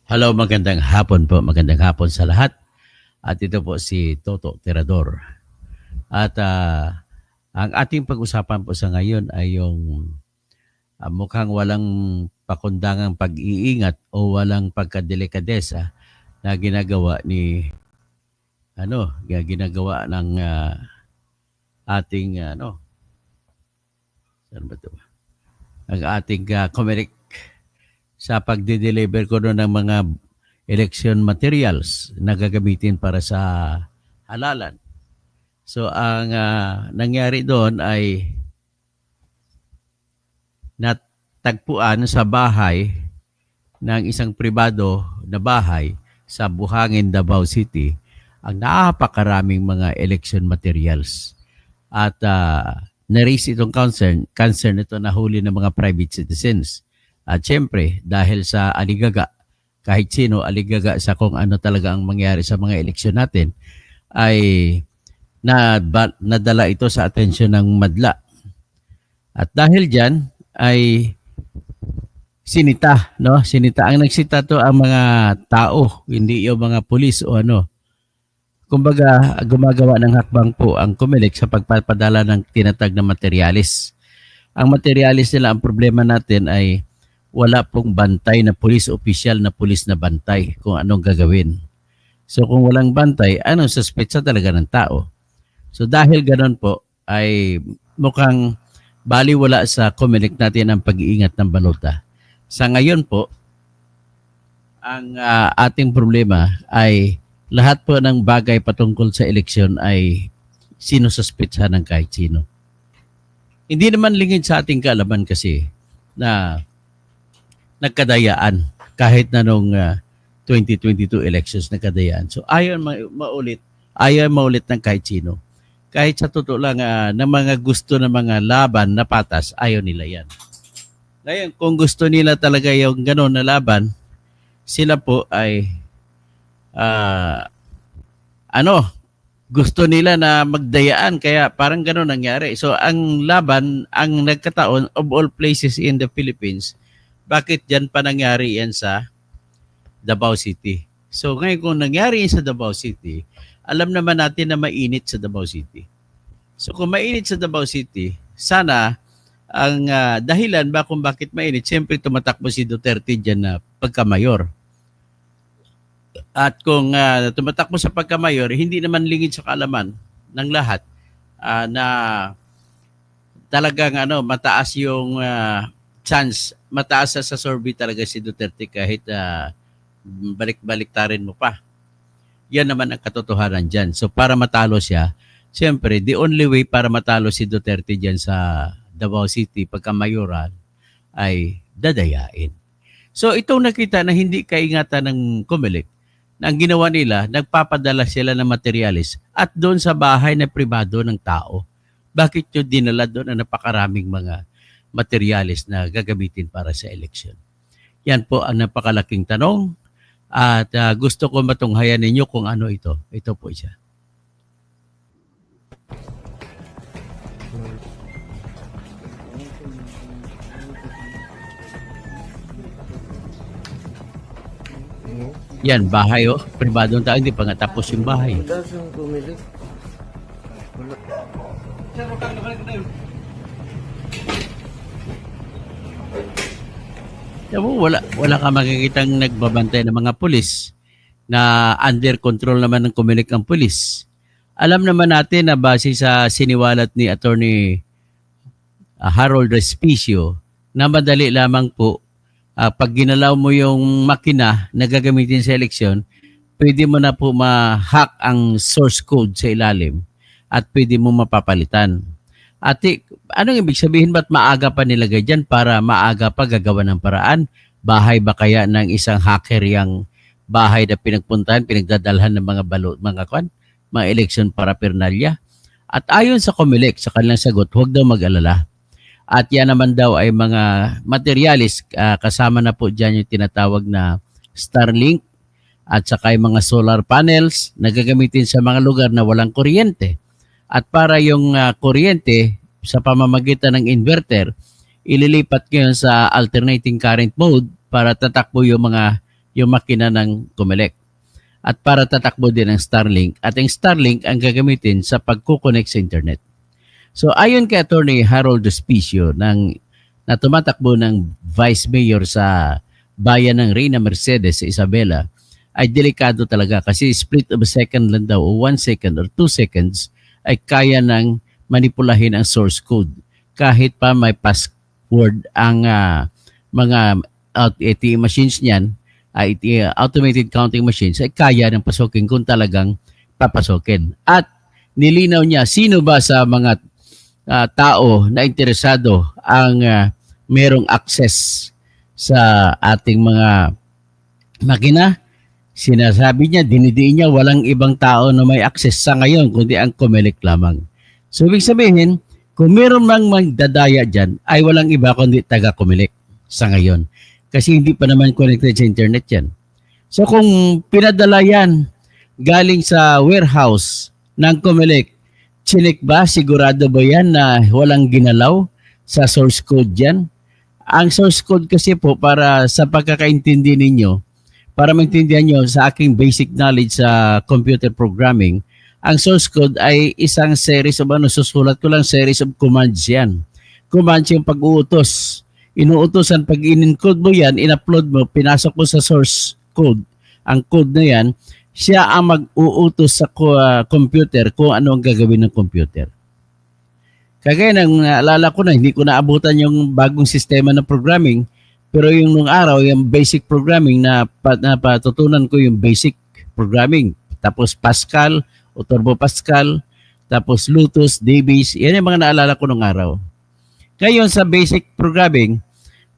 Hello, magandang hapon po. Magandang hapon sa lahat. At ito po si Toto Tirador. At ang ating pag-usapan po sa ngayon ay yung mukhang walang pakundangang pag-iingat o walang pagkadelikadesa na ginagawa ni ginagawa ng ating saan ba ito? Ang ating Comelec sa pagde-deliver ko ng mga election materials na gagamitin para sa halalan. So ang nangyari doon ay natagpuan sa bahay ng isang pribado na bahay sa Buhangin, Davao City ang napakaraming mga election materials. At na-raise itong concern ito na huli ng mga private citizens. At syempre, dahil sa aligaga, kahit sino aligaga sa kung ano talaga ang mangyari sa mga eleksyon natin, ay nadala ito sa atensyon ng madla. At dahil dyan, ay sinita, no? Sinita. Ang nagsita to ang mga tao, hindi yung mga pulis o ano. Kumbaga, gumagawa ng hakbang po ang Comelec sa pagpapadala ng tinatag na materialis. Ang materialis nila, ang problema natin ay wala pong bantay na pulis, opisyal na pulis na bantay kung anong gagawin. So kung walang bantay, anong suspetsa talaga ng tao? So dahil ganoon po, ay mukhang baliwala sa Comelec natin ang pag-iingat ng balota. Sa ngayon po, ang ating problema ay lahat po ng bagay patungkol sa eleksyon ay sinususpetsa ng kahit sino. Hindi naman lingid sa ating kaalaman kasi na nagkadayaan kahit na nung 2022 elections nagkadayaan. So ayaw maulit ng kahit sino. Kahit sa totoo lang ng mga gusto ng mga laban na patas, ayaw nila yan. Ngayon, kung gusto nila talaga yung gano'n na laban, sila po ay gusto nila na magdayaan kaya parang gano'n nangyari. So ang laban, ang nagkataon of all places in the Philippines, bakit dyan pa nangyari yan sa Davao City? So ngayon kung nangyari yan sa Davao City, alam naman natin na mainit sa Davao City. So kung mainit sa Davao City, sana ang dahilan ba kung bakit mainit, siyempre tumatakbo si Duterte dyan na pagkamayor. At kung tumatakbo sa pagkamayor, hindi naman lingid sa kaalaman ng lahat na talagang mataas yung chance, mataas sa survey talaga si Duterte kahit balik-baliktarin mo pa. Yan naman ang katotohanan dyan. So para matalo siya, siyempre the only way para matalo si Duterte dyan sa Davao City pagka-mayoral ay dadayain. So itong nakita na hindi kaingatan ng Comelec, na ang ginawa nila, nagpapadala sila ng materialis at doon sa bahay na pribado ng tao. Bakit nyo dinala doon ang napakaraming mga materialis na gagamitin para sa eleksyon? Yan po ang napakalaking tanong at gusto ko matunghayan ninyo kung ano ito. Ito po siya. Yan, bahay pribadong tao, hindi pa nga tapos yung bahay. Dasang Comelec. Wala ka makikitang nagbabantay ng mga pulis na under control naman ng Comelec ang pulis. Alam naman natin na base sa siniwalat ni Attorney Harold Respicio na madali lamang po pag ginalaw mo yung makina na gagamitin sa eleksyon, pwede mo na po ma-hack ang source code sa ilalim at pwede mo mapapalitan. At anong ibig sabihin, ba't maaga pa nilagay dyan para maaga pa gagawa ng paraan? Bahay ba kaya ng isang hacker yung bahay na pinagpuntahan, pinagdadalhan ng mga mga election paraphernalia? At ayon sa Comelec, sa kanilang sagot, huwag daw mag-alala. At yan naman daw ay mga materialis, kasama na po dyan yung tinatawag na Starlink at saka yung mga solar panels na gagamitin sa mga lugar na walang kuryente. At para yung kuryente sa pamamagitan ng inverter, ililipat ngayon sa alternating current mode para tatakbo yung makina ng COMELEC. At para tatakbo din ang Starlink. At ang Starlink ang gagamitin sa pagkukonect sa internet. So ayon kay Attorney Harold Despicio na tumatakbo ng Vice Mayor sa bayan ng Reyna Mercedes sa Isabela, ay delikado talaga kasi split of a second lang daw o 1 second or 2 seconds ay kaya ng manipulahin ang source code. Kahit pa may password ang mga ATM machines niyan, automated counting machines, ay kaya ng pasokin kung talagang papasokin. At nilinaw niya sino ba sa mga tao na interesado ang merong access sa ating mga makina. Sinasabi niya, dinidiin niya, walang ibang tao na may access sa ngayon kundi ang COMELEC lamang. So ibig sabihin, kung meron mang magdadaya dyan, ay walang iba kundi taga-COMELEC sa ngayon. Kasi hindi pa naman connected sa internet yan. So kung pinadala yan galing sa warehouse ng COMELEC, chinik ba, sigurado ba yan na walang ginalaw sa source code yan? Ang source code kasi po para sa pagkakaintindi ninyo, para maintindihan nyo sa aking basic knowledge sa computer programming, ang source code ay isang series of susulat ko lang series of commands yan. Commands yung pag-uutos. Inuutosan, pag in-encode mo yan, in-upload mo, pinasok mo sa source code. Ang code na yan, siya ang mag-uutos sa computer kung ano ang gagawin ng computer. Kagaya ng naalala ko na, hindi ko naabutan yung bagong sistema ng programming, pero yung nung araw, yung basic programming na patutunan ko yung basic programming. Tapos Pascal o Turbo Pascal, tapos Lotus, DBase, yan yung mga naalala ko nung araw. Ngayon sa basic programming,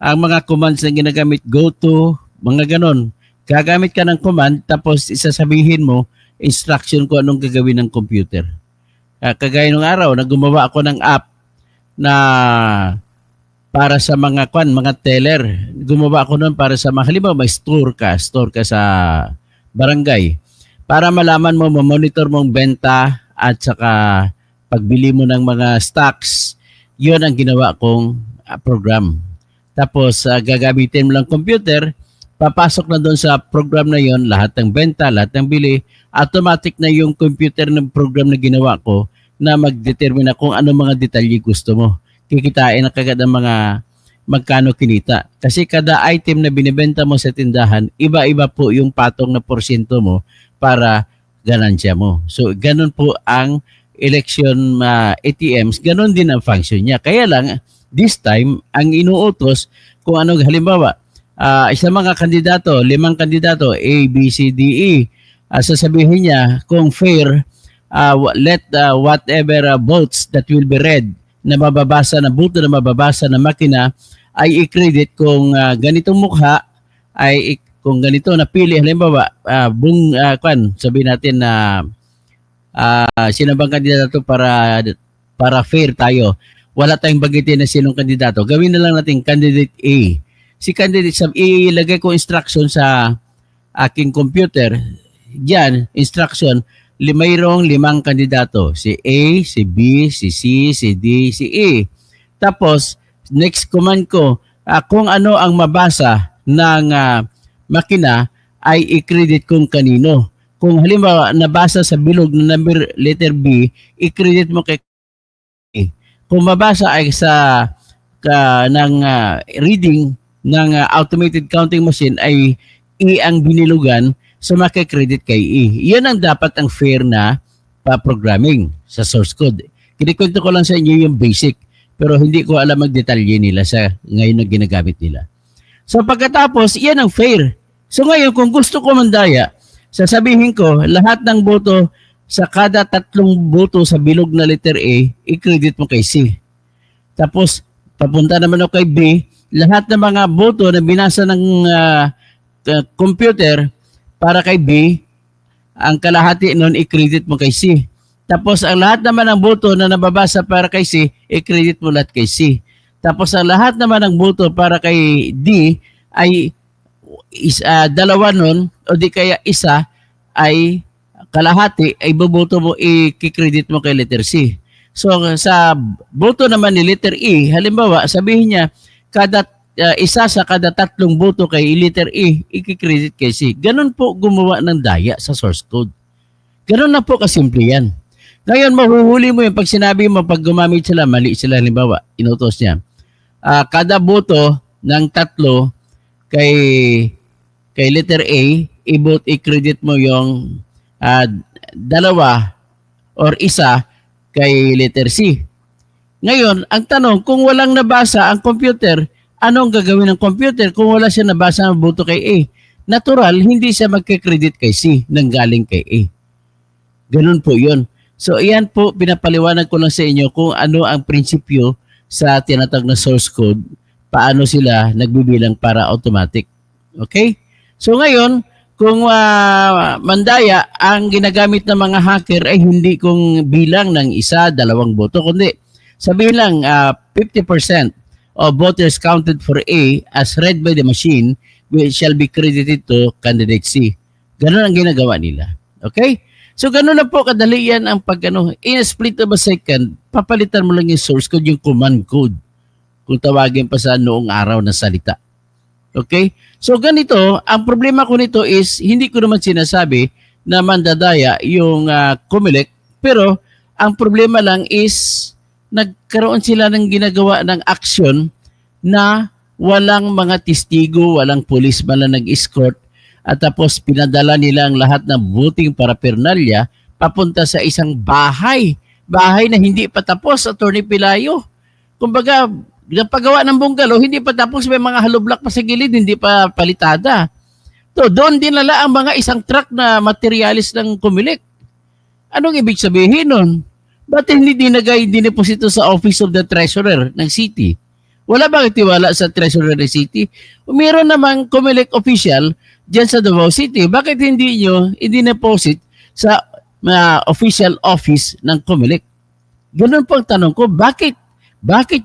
ang mga commands na ginagamit, go to, mga ganon, gagamit ka ng command, tapos isasabihin mo, instruction ko anong gagawin ng computer. Kagaya nung araw, na gumawa ako ng app na para sa mga teller. Gumawa ako nun para sa mga, halimbawa may store ka sa barangay. Para malaman mo, monitor mong benta at saka pagbili mo ng mga stocks, yun ang ginawa kong program. Tapos gagamitin mo lang computer, papasok na doon sa program na yon lahat ng benta, lahat ng bili, automatic na yung computer ng program na ginawa ko na magdetermine kung ano mga detalye gusto mo. Kikitain na kagad ang mga magkano kinita. Kasi kada item na binibenta mo sa tindahan, iba-iba po yung patong na porsyento mo para ganansya mo. So, ganun po ang election ATMs, ganun din ang function niya. Kaya lang, this time, ang inuutos kung ano, halimbawa, isang mga kandidato, 5 kandidato, A, B, C, D, E, sasabihin niya kung fair, let whatever votes that will be read na mababasa, na boto na mababasa na makina ay i-credit kung ganitong mukha ay kung ganito napili, halimbawa, sabihin natin na sino bang kandidato para fair tayo. Wala tayong bagitin na sinong kandidato. Gawin na lang natin candidate A. Si candidate sa ilagay ko instruction sa aking computer. Diyan, instruction, mayroong 5 kandidato. Si A, si B, si C, si D, si E. Tapos, next command ko, kung ano ang mabasa ng makina ay i-credit kung kanino. Kung halimbawa nabasa sa bilog na number letter B, i-credit mo kay A. Kung mabasa ay sa ng reading ng automated counting machine ay E ang binilugan, so makikredit kay E. Yan ang dapat ang fair na programming sa source code. Kinikwento ko lang sa inyo yung basic, pero hindi ko alam ang detalye nila sa ngayon na ginagamit nila. So pagkatapos, yan ang fair. So ngayon, kung gusto ko mandaya, sasabihin ko, lahat ng boto sa kada 3 boto sa bilog na letter A, i-credit mo kay C. Tapos, papunta naman ako kay B, lahat ng mga boto na binasa ng computer para kay B, ang kalahati nun, i-credit mo kay C. Tapos, ang lahat naman ng boto na nababasa para kay C, i-credit mo lahat kay C. Tapos, ang lahat naman ng boto para kay D ay dalawa nun, o di kaya isa, ay kalahati, ay boboto mo, i-credit mo kay letter C. So, sa boto naman ni letter E, halimbawa, sabihin niya, kada isa sa kada 3 boto kay letter A, ikikredit kay C. Ganun po gumawa ng daya sa source code. Ganun na po kasimple yan. Ngayon, mahuhuli mo yun pag sinabi mo, pag gumamit sila, mali sila, halimbawa, inutos niya. Kada boto ng 3 kay letter A, i-credit mo yung 2 or isa kay letter C. Ngayon, ang tanong, kung walang nabasa ang computer, anong gagawin ng computer kung wala siya nabasa ng boto kay A? Natural, hindi siya magkakredit kay C nang galing kay A. Ganun po yun. So, iyan po, pinapaliwanag ko lang sa inyo kung ano ang prinsipyo sa tinatag na source code, paano sila nagbibilang para automatic. Okay? So, ngayon, kung mandaya, ang ginagamit ng mga hacker ay hindi kung bilang ng 1, 2 boto, kundi sabihin lang 50% of voters counted for A as read by the machine shall be credited to candidate C. Ganun ang ginagawa nila. Okay? So, ganun na po kadali yan ang in a split of a second, papalitan mo lang yung source code, yung command code. Kung tawagin pa sa noong araw na salita. Okay? So, ganito, ang problema ko nito is, hindi ko naman sinasabi na mandadaya yung COMELEC, pero ang problema lang is, nagkaroon sila ng ginagawa ng aksyon na walang mga testigo, walang police man lang nag-escort, at tapos pinadala nila ang lahat ng voting paraphernalia papunta sa isang bahay. Bahay na hindi pa tapos, Attorney Pelayo. Kumbaga, napagawa ng bungalow, hindi pa tapos, may mga hollow block pa sa gilid, hindi pa palitada. So, doon dinala ang mga isang truck na materialis ng COMELEC. Anong ibig sabihin nun? Ba't hindi dineposito sa Office of the Treasurer ng City? Wala bang tiwala sa Treasurer ng City? Meron namang COMELEC official dyan sa Davao City. Bakit hindi nyo i-deposit sa official office ng COMELEC? Ganun po ang tanong ko, bakit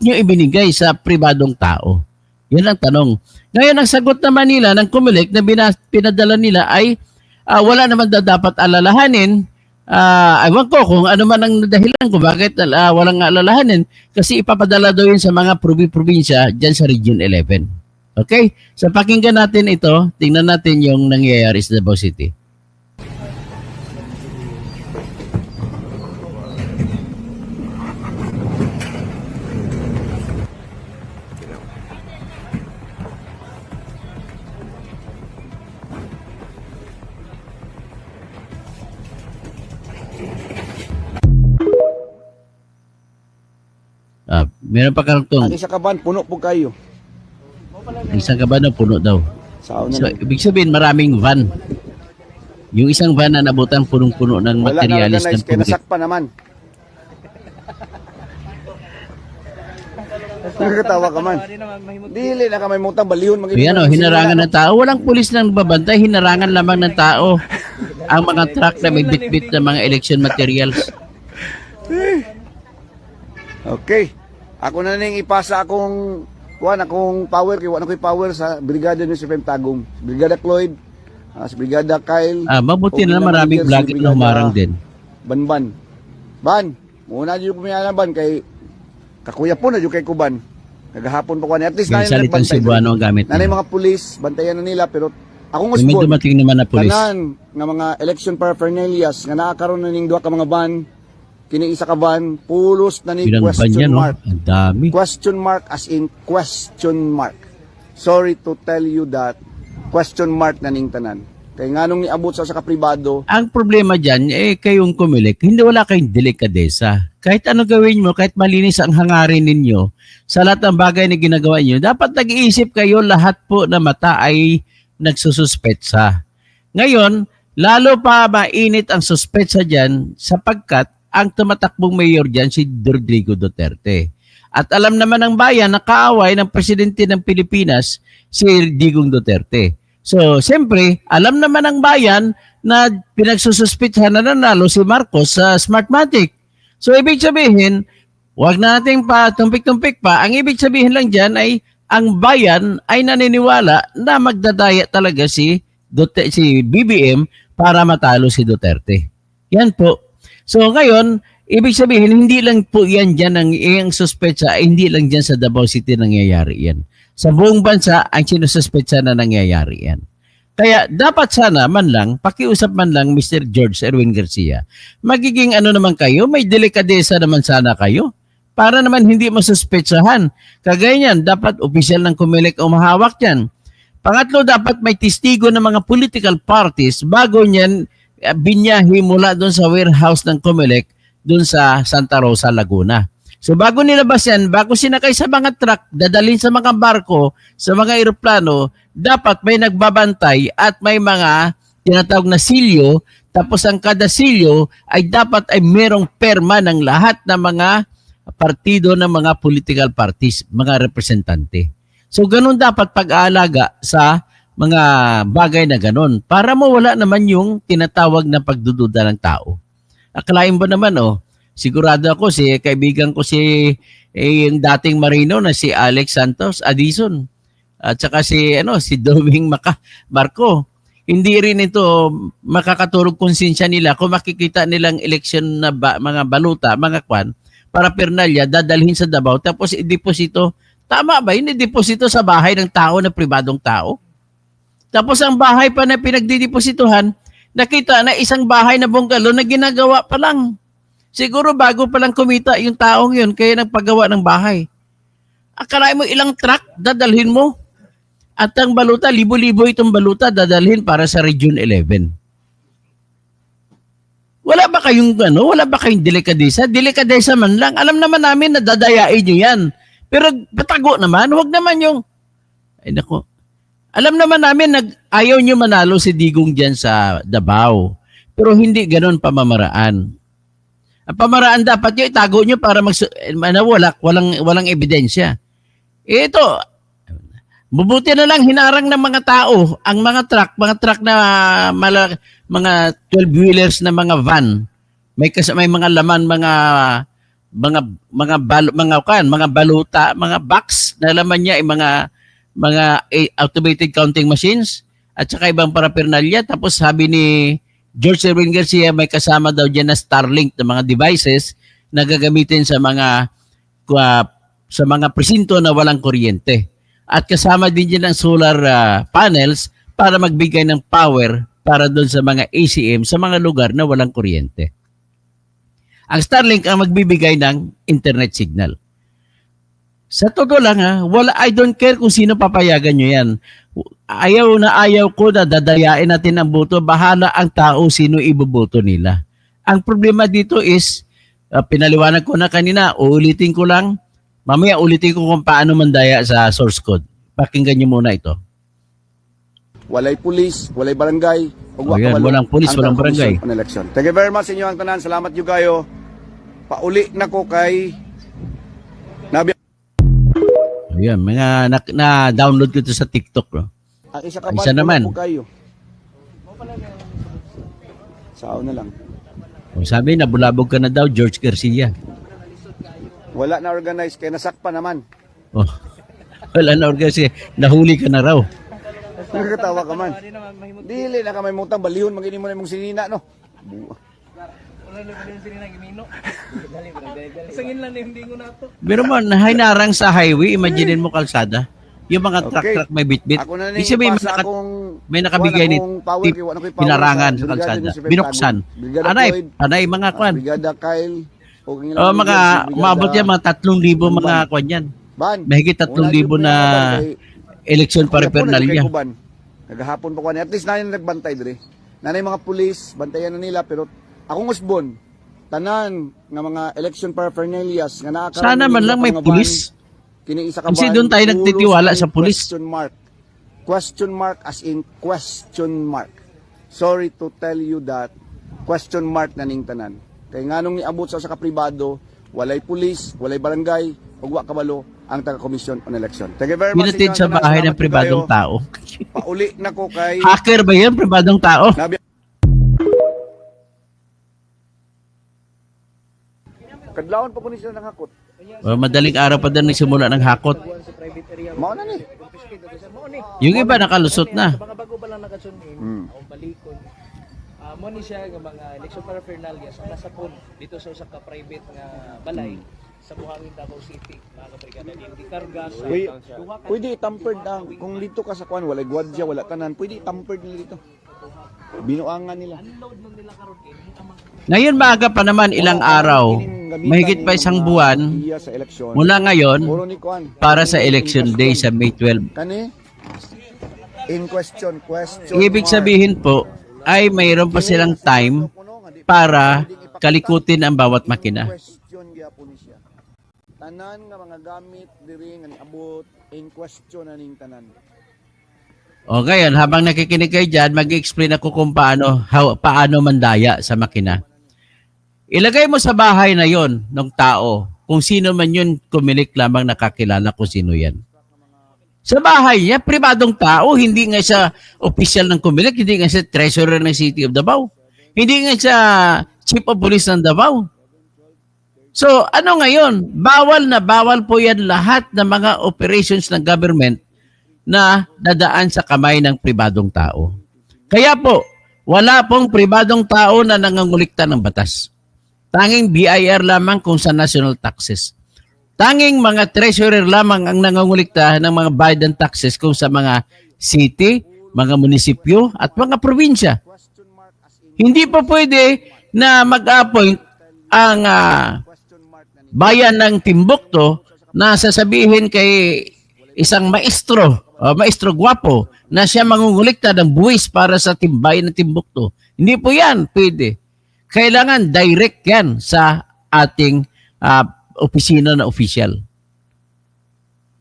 nyo ibinigay sa pribadong tao? Yan ang tanong. Ngayon, ang sagot naman nila ng COMELEC na pinadala nila ay wala naman dapat alalahanin. Ewan ko kung ano man ang dahilan kung bakit walang alalahanin kasi ipapadala daw yun sa mga probinsya dyan sa Region 11. Okay? So pakinggan natin ito, tingnan natin yung nangyayari sa Davao City. Meron pa kartong. Ang isa ka ban, puno po kayo. Isang kaban na puno daw. So, ibig sabihin maraming van. Yung isang van na nabutan punong-puno ng materialis ng kaya nasakpa naman. Nakakatawa ka man. Dili na ka may mutang balihon. Ayan o, hinarangan ng tao. Walang pulis nang babantay, hinarangan lamang ng tao. Ang mga truck na may bit-bit ng mga election materials. Okay. Ako na ning ipasa akong power kay wala ko power sa Brigada ni Supreme Tagum, Brigada Cloyd, sa Brigada Kyle. Mabuti na maraming vlogger na humarang din. Ban. Muna jud ko miyan ban kay kakuya po na jud kay Kuban. Nagahapon pa ko ni at least na salitang Cebuano ang gamit. Nanay mga pulis, bantayan na nila pero akong usbon. May dumating naman na pulis. Tanan nga mga election paraphernalia nga naakaroon na ning duha ka mga ban. Kini isa ka van, pulos na ni question mark. Ang dami. Question mark as in question mark. Sorry to tell you that question mark na ning tanan. Kay nganong niabot sa kapribado. Ang problema dyan, kayong COMELEC, hindi wala kayong delikadesa. Kahit ano gawin mo, kahit malinis ang hangarin ninyo, sa lahat ng bagay na ginagawa niyo, dapat nag-iisip kayo lahat po na mata ay nagsususpetsa. Ngayon, lalo pa mainit ang suspetsa dyan sapagkat ang tumatakbong mayor dyan si Rodrigo Duterte. At alam naman ng bayan na kaaway ng presidente ng Pilipinas si Digong Duterte. So, siyempre, alam naman ng bayan na pinagsususpitsahan na nanalo si Marcos sa Smartmatic. So, ibig sabihin, wag na nating tumpik-tumpik pa. Ang ibig sabihin lang dyan ay ang bayan ay naniniwala na magdadaya talaga si BBM para matalo si Duterte. Yan po. So ngayon, ibig sabihin, hindi lang po yan dyan ang iyang suspetsa, hindi lang dyan sa Davao City nangyayari yan. sa buong bansa ang sinususpetsa na nangyayari yan. Kaya dapat sana man lang, pakiusap man lang Mr. George Erwin Garcia, magiging ano naman kayo, may delikadesa naman sana kayo para naman hindi masuspetsahan. Kagaya niyan, dapat opisyal ng COMELEC ang mahawak yan. Pangatlo, dapat may testigo ng mga political parties bago niyan binyahi mula doon sa warehouse ng COMELEC doon sa Santa Rosa, Laguna. So bago nilabas yan, bago sinakay sa mga truck, dadalhin sa mga barko, sa mga eroplano, dapat may nagbabantay at may mga tinatawag na silyo, tapos ang kada silyo ay dapat ay merong perma ng lahat ng mga partido ng mga political parties, mga representante. So ganun dapat pag-aalaga sa mga bagay na ganun para mawala naman yung tinatawag na pagdududa ng tao. Akalain ba naman sigurado ako kaibigan ko yung dating Marino na si Alex Santos Addison at saka si Doming Marco. Hindi rin ito makakaturog konsensya nila kung makikita nilang eleksyon na mga baluta, mga kwan, para pernalya dadalhin sa Davao tapos i-deposito. Tama ba? Ini-deposito sa bahay ng tao na pribadong tao. Tapos ang bahay pa na pinagdideposituhan, nakita na isang bahay na bungalow na ginagawa pa lang. Siguro bago pa lang kumita yung taong yun, kaya nagpagawa ng bahay. Akalain mo ilang truck dadalhin mo? At ang baluta, libo-libo itong baluta dadalhin para sa Region 11. Wala ba kayong delikadesa? Delikadesa man lang. Alam naman namin na dadayain nyo yan. Pero patago naman, wag naman yung, alam naman namin ayaw nyo manalo si Digong dyan sa Davao. Pero hindi ganon pamamaraan. Ang pamaraan dapat nyo, itago nyo para walang ebidensya. Ito, mabuti na lang hinarang ng mga tao, ang mga truck na mga 12-wheelers na mga van, may mga laman, mga baluta, mga box na laman niya ay mga automated counting machines at saka ibang paraphernalia. Tapos sabi ni George Erwin Garcia, may kasama daw dyan na Starlink na mga devices na gagamitin sa mga presinto na walang kuryente. At kasama din dyan ang solar panels para magbigay ng power para doon sa mga ACM sa mga lugar na walang kuryente. Ang Starlink ang magbibigay ng internet signal. Sa totoo lang I don't care kung sino papayagan nyo yan. Ayaw ko na dadayain natin ang boto. Bahala ang tao sino iboboto nila. Ang problema dito is, pinaliwanag ko na kanina, uulitin ko lang. Mamaya ulitin ko kung paano mandaya sa source code. Pakinggan nyo muna ito. Walay pulis, walay barangay. Walang pulis, walang barangay. Thank you very much sa inyo ang tanan. Salamat yung kayo. Pauli na ko kay Nabi. Ayan, na-download ko ito sa TikTok. Isa naman. Sao na lang. Sabi, nabulabog ka na daw, George Garcia. Wala na organize, kaya nasakpa naman. Wala na organize, nahuli ka na raw. Nagkatawa ka man. Dili na ka may mutang balihon, magini mo na mong sinina, no? Pero man, hinarang sa highway, imaginein mo kalsada. Yung mga truck may bitbit. Di sabihin, may nakabigay ni tip, hinarangan sa kalsada. Binuksan. Anay, mga kwan. Brigada Kyle. Umabot yan, mga 3,000 mga kwan yan. Mahigit 3,000 na eleksyon paraphernalia. Naghahapon pa kwan. At least na yung nagbantay dire. Nanay mga pulis, bantayan na nila. Pero akong usbon, tanan nga mga election paraphernalias nga nakakaroon. Sana man lang may pulis. Kasi doon tayo nagtitiwala sa pulis. Question mark as in question mark. Sorry to tell you that question mark na ning tanan. Kay nganong niabot sa kapribado, walay pulis, walay barangay, ug wa kabalo ang taga-Commission on Election. Thank you very much. Binatid sa bahay ng pribadong tao. Pauli na ko kay hacker ba yan, pribadong tao? Kadlawon pa po ni sila ng hakot. Madaling araw pa din nagsimula ng hakot. Mao na ni. Yung iba nakalusot na. Mga bago pa lang nakasunin, akong balikon. Mo ni siya nga mga election paraphernalia sa nasapon dito sa usa ka private nga balay sa buhangin Davao City, mga kabrigada, hindi karga sa Pwede tampered ang kung dito ka sa kwan walay gwardiya, wala tanan, pwede tampered nila dito. Binuangan nila. unload nun nila karon kay hindi naman Ngayon maaga pa naman ilang araw, mahigit pa isang buwan sa eleksyon. mula ngayon Puro ni kwan. para sa election day sa May 12. Kani in question Ibig sabihin po ay mayroon pa silang time para kalikutin ang bawat makina. Question gyapon ni siya. Tanan nga mga gamit diri nga niabot in question aning tanan. O ngayon, habang nakikinig kayo dyan, mag-explain ako kung paano mandaya sa makina. Ilagay mo sa bahay na yon ng tao, kung sino man yun, kumilik lamang nakakilala kung sino yan. Sa bahay niya, pribadong tao, hindi nga siya official ng kumilik, hindi nga siya treasurer ng City of Davao, hindi nga siya chief of police ng Davao. So, ano ngayon? Bawal na bawal po yan lahat ng mga operations ng government na dadaan sa kamay ng pribadong tao. Kaya po, wala pong pribadong tao na nangangulikta ng batas. Tanging BIR lamang kung sa national taxes. Tanging mga treasurer lamang ang nangangulikta ng mga bayad ng taxes kung sa mga city, mga munisipyo, at mga probinsya. Hindi pa pwede na mag-appoint ang bayan ng Timbuktu na sasabihin kay isang maestro gwapo na siya mangungulikta ng buwis para sa timbayan ng Timbuktu. Hindi po yan pwede. Kailangan direct yan sa ating opisina na official.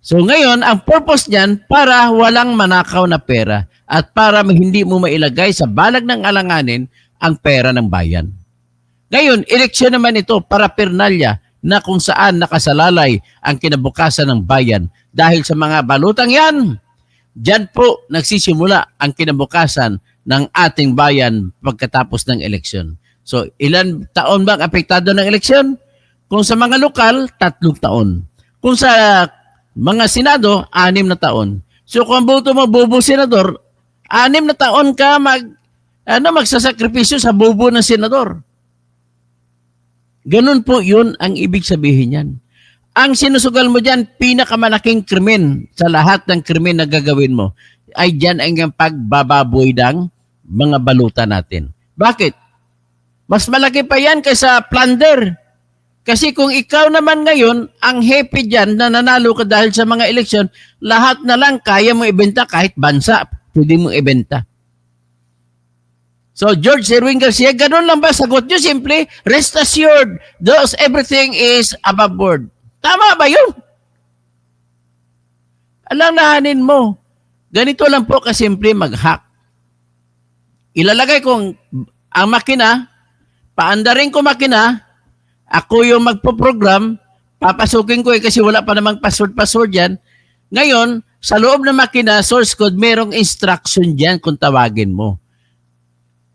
So ngayon, ang purpose niyan para walang manakaw na pera at para hindi mo mailagay sa balag ng alanganin ang pera ng bayan. Ngayon, eleksyon naman ito para pernalya na kung saan nakasalalay ang kinabukasan ng bayan dahil sa mga balutang yan. Diyan po nagsisimula ang kinabukasan ng ating bayan pagkatapos ng eleksyon. So, ilan taon ba ang apektado ng eleksyon? Kung sa mga lokal, 3 taon. Kung sa mga senado, 6 na taon. So, kung ang boto mo, bobo senador, 6 na taon ka magsasakripisyo sa bobo ng senador. Ganun po yun ang ibig sabihin yan. Ang sinusugal mo dyan, pinakamalaking krimen sa lahat ng krimen na gagawin mo, ay dyan ang pagbababoy ng mga baluta natin. Bakit? Mas malaki pa yan kaysa plunder. Kasi kung ikaw naman ngayon, ang happy dyan na nanalo ka dahil sa mga eleksyon, lahat na lang kaya mo ibenta kahit bansa, pwede mo ibenta. So, George Erwin Garcia, ganun lang ba? Sagot nyo simple, rest assured, everything is above board. Tama ba yun? Alanganin mo. Ganito lang po kasimple mag-hack. Ilalagay kong ang makina, paandarin ko makina, ako yung magpo-program, papasukin ko kasi wala pa namang password yan. Ngayon, sa loob ng makina, source code, merong instruction dyan kung tawagin mo.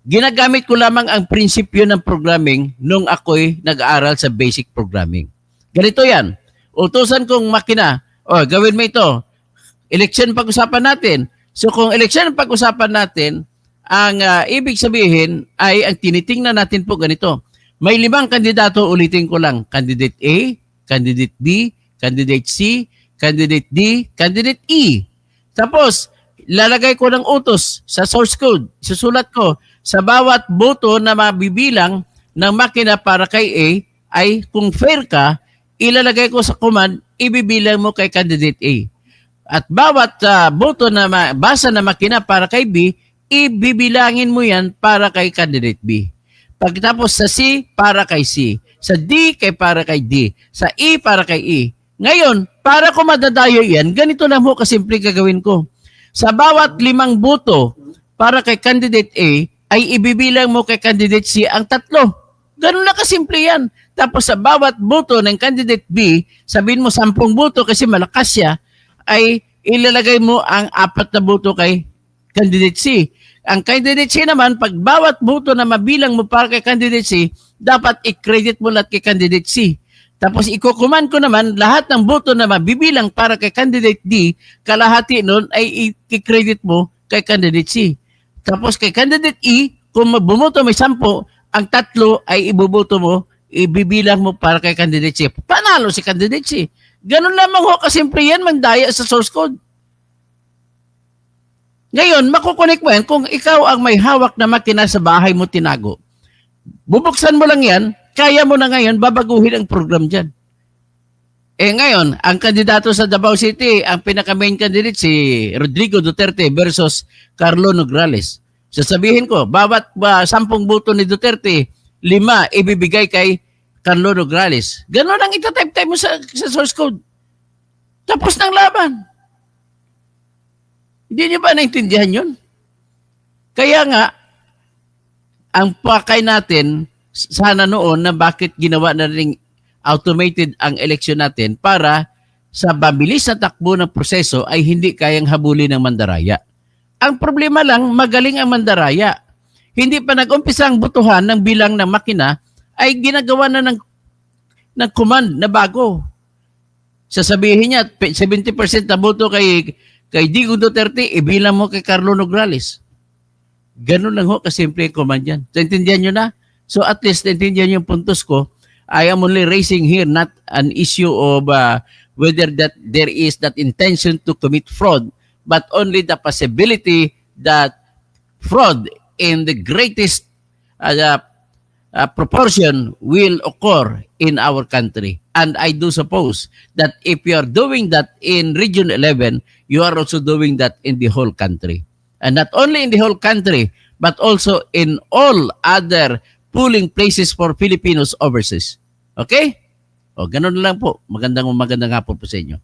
Ginagamit ko lamang ang prinsipyo ng programming nung ako'y nag-aaral sa basic programming. Ganito yan. Utusan kong makina, gawin mo ito. Election pag-usapan natin. So kung election pag-usapan natin, ang ibig sabihin ay ang tinitingnan natin po ganito. May 5 kandidato, ulitin ko lang. Candidate A, Candidate B, Candidate C, Candidate D, Candidate E. Tapos, lalagay ko ng utos sa source code. Susulat ko sa bawat boto na mabibilang ng makina para kay A ay kung fair ka, ilalagay ko sa command, ibibilang mo kay candidate A. At bawat boto na basa na makina para kay B, ibibilangin mo yan para kay candidate B. Pagkatapos sa C, para kay C. Sa D, para kay D. Sa E, para kay E. Ngayon, para ko madadayo yan, ganito lang mo kasimple gagawin ko. Sa bawat 5 boto para kay candidate A, ay ibibilang mo kay candidate C ang 3. Ganun na kasimple yan. Tapos sa bawat boto ng candidate B, sabihin mo 10 boto kasi malakas siya, ay ilalagay mo ang 4 na boto kay candidate C. Ang candidate C naman, pag bawat boto na mabilang mo para kay candidate C, dapat i-credit mo lahat kay candidate C. Tapos ikukuman ko naman lahat ng boto na mabibilang para kay candidate D, kalahati nun ay i-credit mo kay candidate C. Tapos kay candidate E, kung bumoto may 10, ang 3 ay ibuboto mo ibibilang mo para kay candidate C. Panalo si candidate C. Ganun lamang ho kasimple yan, mandaya sa source code. Ngayon, makukunik mo yan kung ikaw ang may hawak na makina sa bahay mo tinago. Bubuksan mo lang yan, kaya mo na ngayon babaguhin ang program dyan. Eh ngayon, ang kandidato sa Davao City, ang pinaka-main candidate si Rodrigo Duterte versus Carlo Nograles. Sasabihin ko, bawat 10 boto ni Duterte, 5 ibibigay kay Carlo Nograles. Ganon ang itatype-type mo sa source code. Tapos ng laban. Hindi niyo ba naintindihan yun? Kaya nga, ang pakay natin, sana noon na bakit ginawa na rin automated ang eleksyon natin para sa mabilis na takbo ng proseso ay hindi kayang habulin ng mandaraya. Ang problema lang, magaling ang mandaraya. Hindi pa nag-umpisa ang butuhan ng bilang ng makina, ay ginagawa na ng command na bago. Sasabihin niya, 70% na boto kay Digo Duterte, ibilang mo kay Carlo Nograles. Ganun lang ho, kasimple yung command yan. Naintindihan nyo na? So at least, naintindihan yung puntos ko. I am only raising here not an issue of whether that there is that intention to commit fraud, but only the possibility that fraud in the greatest proportion will occur in our country. And I do suppose that if you are doing that in Region 11, you are also doing that in the whole country. And not only in the whole country, but also in all other polling places for Filipinos overseas. Okay? O, ganun lang po. Magandang hapon po sa inyo.